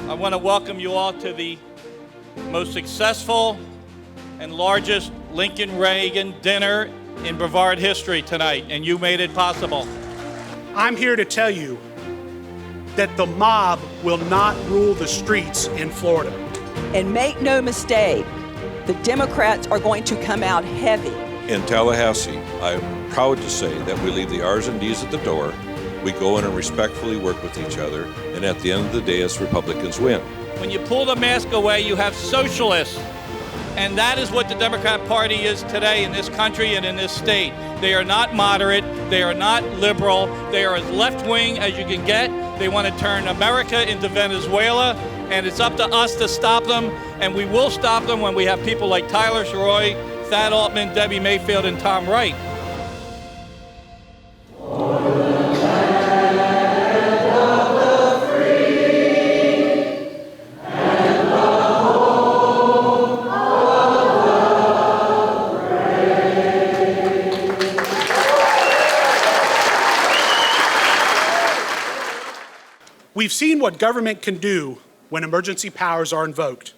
I want to welcome you all to the most successful and largest Lincoln Reagan Dinner in Brevard history tonight, and you made it possible. I'm here to tell you that the mob will not rule the streets in Florida. And make no mistake, the Democrats are going to come out heavy. In Tallahassee, I'm proud to say that we leave the R's and D's at the door. We go in and respectfully work with each other, and at the end of the day, it's Republicans win. When you pull the mask away, you have socialists. And that is what the Democrat Party is today in this country and in this state. They are not moderate, they are not liberal, they are as left-wing as you can get. They want to turn America into Venezuela, and it's up to us to stop them, and we will stop them when we have people like Tyler Sherroy, Thad Altman, Debbie Mayfield, and Tom Wright. We've seen what government can do when emergency powers are invoked.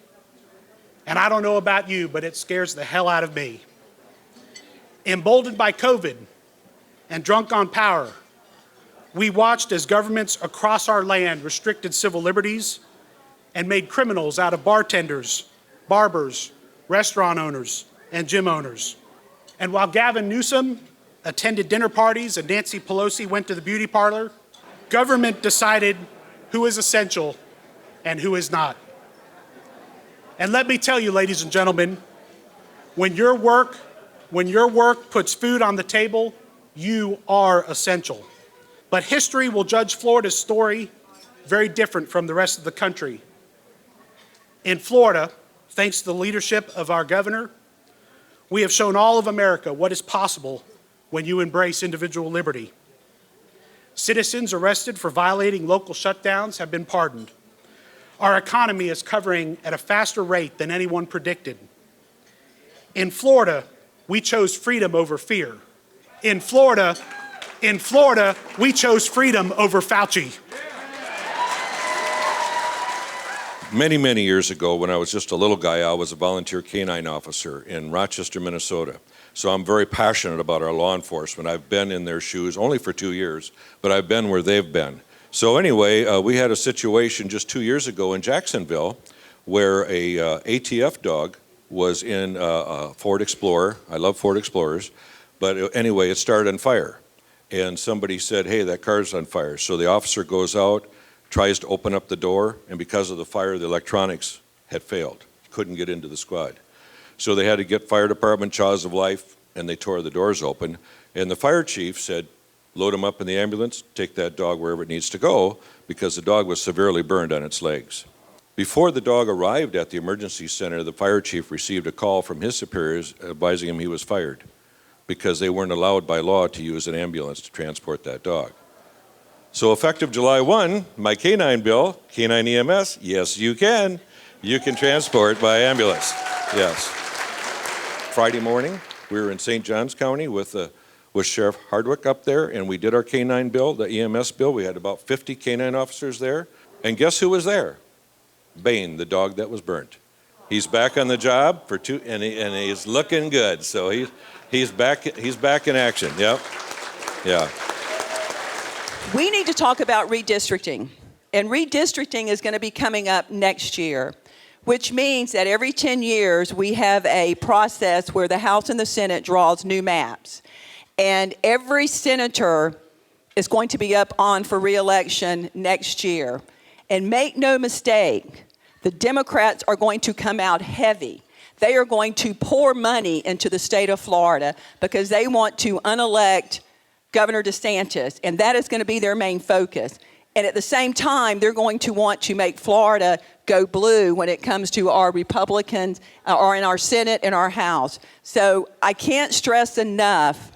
And I don't know about you, but it scares the hell out of me. Emboldened by COVID and drunk on power, we watched as governments across our land restricted civil liberties and made criminals out of bartenders, barbers, restaurant owners, and gym owners. And while Gavin Newsom attended dinner parties and Nancy Pelosi went to the beauty parlor, government decided who is essential and who is not. And let me tell you, ladies and gentlemen, when your work puts food on the table, you are essential. But history will judge Florida's story very different from the rest of the country. In Florida, thanks to the leadership of our governor, we have shown all of America what is possible when you embrace individual liberty. Citizens arrested for violating local shutdowns have been pardoned. Our economy is recovering at a faster rate than anyone predicted. In Florida, we chose freedom over fear. In Florida, we chose freedom over Fauci. Many, many years ago, when I was just a little guy, I was a volunteer canine officer in Rochester, Minnesota. So I'm very passionate about our law enforcement. I've been in their shoes only for 2 years, but I've been where they've been. So anyway, we had a situation just 2 years ago in Jacksonville where a ATF dog was in a Ford Explorer. I love Ford Explorers. But anyway, it started on fire. And somebody said, hey, that car's on fire. So the officer goes out, tries to open up the door, and because of the fire, the electronics had failed. Couldn't get into the squad. So they had to get fire department, jaws of life, and they tore the doors open. And the fire chief said, load him up in the ambulance, take that dog wherever it needs to go, because the dog was severely burned on its legs. Before the dog arrived at the emergency center, the fire chief received a call from his superiors advising him he was fired because they weren't allowed by law to use an ambulance to transport that dog. So effective July 1, my canine bill, canine EMS, yes you can. You can transport by ambulance, yes. Friday morning, we were in St. Johns County with Sheriff Hardwick up there, and we did our canine bill, the EMS bill. We had about 50 canine officers there. And guess who was there? Bane, the dog that was burnt. He's back on the job for and he's looking good. So he's back in action. Yep. Yeah. We need to talk about redistricting. And redistricting is going to be coming up next year, which means that every 10 years we have a process where the House and the Senate draws new maps. And every senator is going to be up on for re-election next year. And make no mistake, the Democrats are going to come out heavy. They are going to pour money into the state of Florida because they want to unelect Governor DeSantis, and that is going to be their main focus. And at the same time, they're going to want to make Florida go blue when it comes to our Republicans, or in our Senate and our House. So I can't stress enough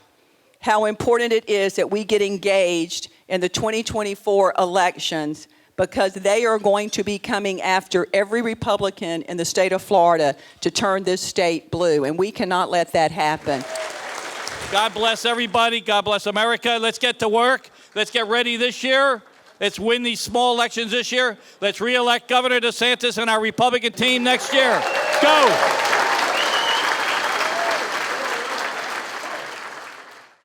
how important it is that we get engaged in the 2024 elections, because they are going to be coming after every Republican in the state of Florida to turn this state blue, and we cannot let that happen. God bless everybody. God bless America. Let's get to work. Let's get ready this year. Let's win these small elections this year. Let's re-elect Governor DeSantis and our Republican team next year. Go!